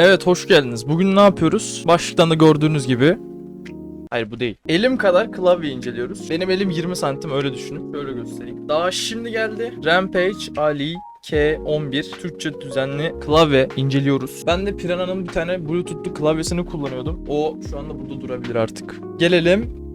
Evet, hoş geldiniz. Bugün ne yapıyoruz? Başlıktan da gördüğünüz gibi. Hayır, bu değil. Elim kadar klavye inceliyoruz. Benim elim 20 santim, öyle düşünün. Şöyle göstereyim. Daha şimdi geldi. Rampage Ali K11 Türkçe düzenli klavye inceliyoruz. Ben de Piranha'nın bir tane Bluetooth'lu klavyesini kullanıyordum. O şu anda burada durabilir artık. Gelelim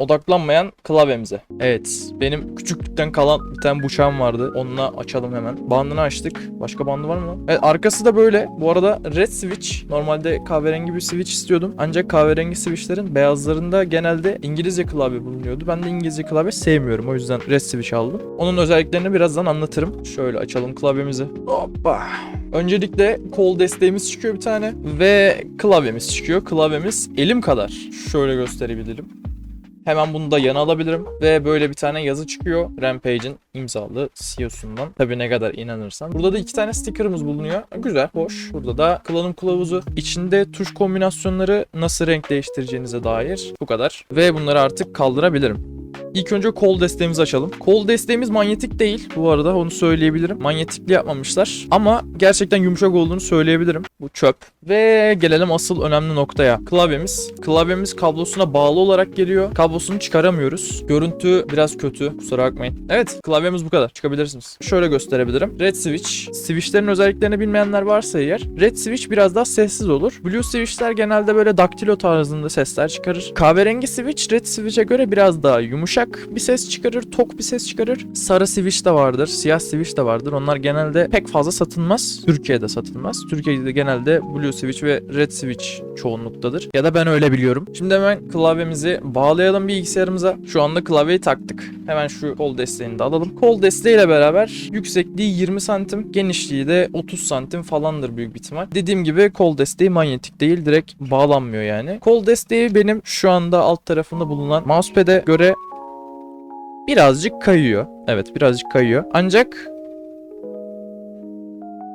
odaklanmayan klavyemize. Evet, benim küçüklükten kalan bir tane bıçağım vardı. Onunla açalım hemen. Bandını açtık. Başka bandı var mı? Evet, arkası da böyle. Bu arada red switch. Normalde kahverengi bir switch istiyordum. Ancak kahverengi switchlerin beyazlarında genelde İngilizce klavye bulunuyordu. Ben de İngilizce klavye sevmiyorum. O yüzden red switch aldım. Onun özelliklerini birazdan anlatırım. Şöyle açalım klavyemizi. Hoppa. Öncelikle kol desteğimiz çıkıyor bir tane. Ve klavyemiz çıkıyor. Klavyemiz elim kadar. Şöyle gösterebilirim. Hemen bunu da yana alabilirim. Ve böyle bir tane yazı çıkıyor. Rampage'in imzalı CEO'sundan. Tabii ne kadar inanırsan. Burada da 2 tane sticker'ımız bulunuyor. Güzel, hoş. Burada da kullanım kılavuzu. İçinde tuş kombinasyonları nasıl renk değiştireceğinize dair. Bu kadar. Ve bunları artık kaldırabilirim. İlk önce kol desteğimizi açalım. Kol desteğimiz manyetik değil. Bu arada onu söyleyebilirim. Manyetikli yapmamışlar. Ama gerçekten yumuşak olduğunu söyleyebilirim. Bu çöp. Ve gelelim asıl önemli noktaya. Klavyemiz. Klavyemiz kablosuna bağlı olarak geliyor. Kablosunu çıkaramıyoruz. Görüntü biraz kötü. Kusura bakmayın. Evet, klavyemiz bu kadar. Çıkabilirsiniz. Şöyle gösterebilirim. Red switch. Switchlerin özelliklerini bilmeyenler varsa eğer. Red switch biraz daha sessiz olur. Blue switchler genelde böyle daktilo tarzında sesler çıkarır. Kahverengi switch red switch'e göre biraz daha yumuşak bir ses çıkarır, tok bir ses çıkarır. Sarı switch de vardır, siyah switch de vardır. Onlar genelde pek fazla satılmaz. Türkiye'de satılmaz. Türkiye'de genelde blue switch ve red switch çoğunluktadır. Ya da ben öyle biliyorum. Şimdi hemen klavyemizi bağlayalım bilgisayarımıza. Şu anda klavyeyi taktık. Hemen şu kol desteğini de alalım. Kol desteğiyle beraber yüksekliği 20 santim, genişliği de 30 santim falandır büyük bir ihtimal. Dediğim gibi kol desteği manyetik değil, direkt bağlanmıyor yani. Kol desteği benim şu anda alt tarafında bulunan mousepad'e göre birazcık kayıyor. Evet, birazcık kayıyor. Ancak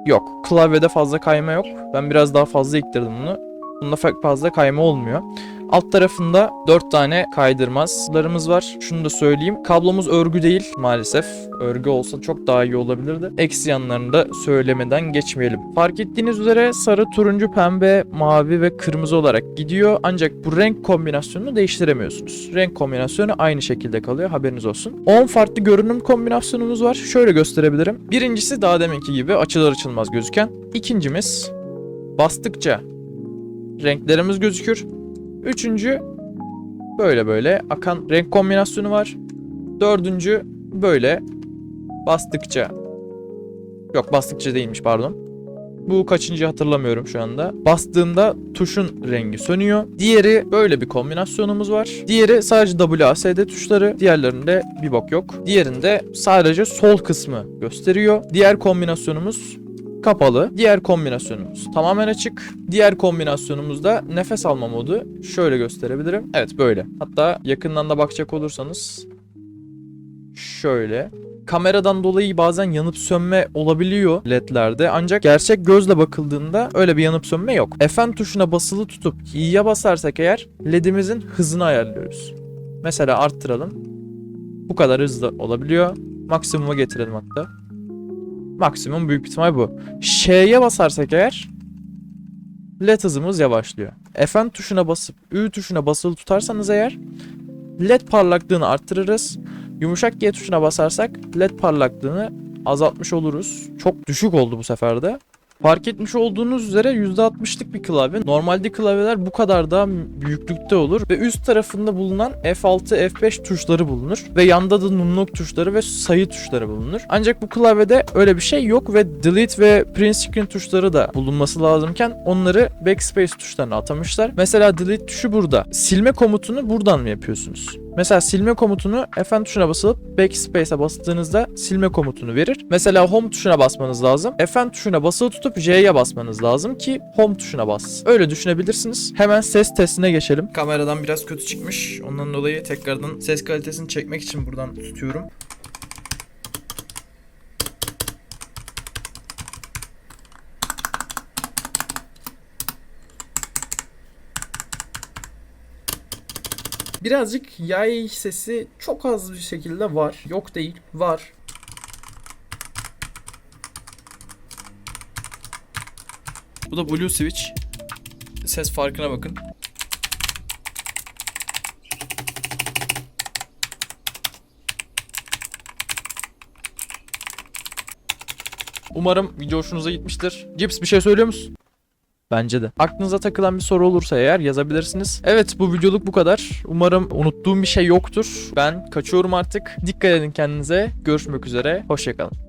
yok. Klavyede fazla kayma yok. Ben biraz daha fazla iktirdim bunu. Bunda fazla kayma olmuyor. Alt tarafında 4 tane kaydırmazlarımız var. Şunu da söyleyeyim. Kablomuz örgü değil maalesef. Örgü olsa çok daha iyi olabilirdi. Eksi yanlarını da söylemeden geçmeyelim. Fark ettiğiniz üzere sarı, turuncu, pembe, mavi ve kırmızı olarak gidiyor. Ancak bu renk kombinasyonunu değiştiremiyorsunuz. Renk kombinasyonu aynı şekilde kalıyor. Haberiniz olsun. 10 farklı görünüm kombinasyonumuz var. Şöyle gösterebilirim. Birincisi daha deminki gibi açılır açılmaz gözüken. İkincimiz bastıkça renklerimiz gözükür. Üçüncü böyle akan renk kombinasyonu var. Dördüncü böyle bastıkça, yok bastıkça değilmiş pardon. Bu kaçıncı hatırlamıyorum şu anda. Bastığında tuşun rengi sönüyor. Diğeri böyle bir kombinasyonumuz var. Diğeri sadece WASD tuşları. Diğerlerinde bir bok yok. Diğerinde sadece sol kısmı gösteriyor. Diğer kombinasyonumuz kapalı. Diğer kombinasyonumuz tamamen açık. Diğer kombinasyonumuzda nefes alma modu. Şöyle gösterebilirim. Evet, böyle. Hatta yakından da bakacak olursanız şöyle. Kameradan dolayı bazen yanıp sönme olabiliyor ledlerde. Ancak gerçek gözle bakıldığında öyle bir yanıp sönme yok. Fn tuşuna basılı tutup i'ye basarsak eğer ledimizin hızını ayarlıyoruz. Mesela arttıralım. Bu kadar hızlı olabiliyor. Maksimuma getirelim hatta. Maksimum büyük ihtimal bu. Ş'ye basarsak eğer led hızımız yavaşlıyor. Fn tuşuna basıp Ü tuşuna basılı tutarsanız eğer led parlaklığını arttırırız. Yumuşak G tuşuna basarsak led parlaklığını azaltmış oluruz. Çok düşük oldu bu sefer de. Fark etmiş olduğunuz üzere %60'lık bir klavye. Normalde klavyeler bu kadar daha büyüklükte olur ve üst tarafında bulunan F6, F5 tuşları bulunur ve yanda da numlok tuşları ve sayı tuşları bulunur. Ancak bu klavyede öyle bir şey yok ve delete ve print screen tuşları da bulunması lazımken onları backspace tuşlarına atamışlar. Mesela delete tuşu burada. Silme komutunu buradan mı yapıyorsunuz? Mesela silme komutunu Fn tuşuna basılıp backspace'e bastığınızda silme komutunu verir. Mesela home tuşuna basmanız lazım. Fn tuşuna basılı tutup J'ye basmanız lazım ki home tuşuna bas. Öyle düşünebilirsiniz. Hemen ses testine geçelim. Kameradan biraz kötü çıkmış. Ondan dolayı tekrardan ses kalitesini çekmek için buradan tutuyorum. Birazcık yay sesi çok az bir şekilde var. Yok değil, var. Bu da blue switch. Ses farkına bakın. Umarım video hoşunuza gitmiştir. Cips bir şey söylüyor musun? Bence de. Aklınıza takılan bir soru olursa eğer yazabilirsiniz. Evet, bu videoluk bu kadar. Umarım unuttuğum bir şey yoktur. Ben kaçıyorum artık. Dikkat edin kendinize. Görüşmek üzere. Hoşça kalın.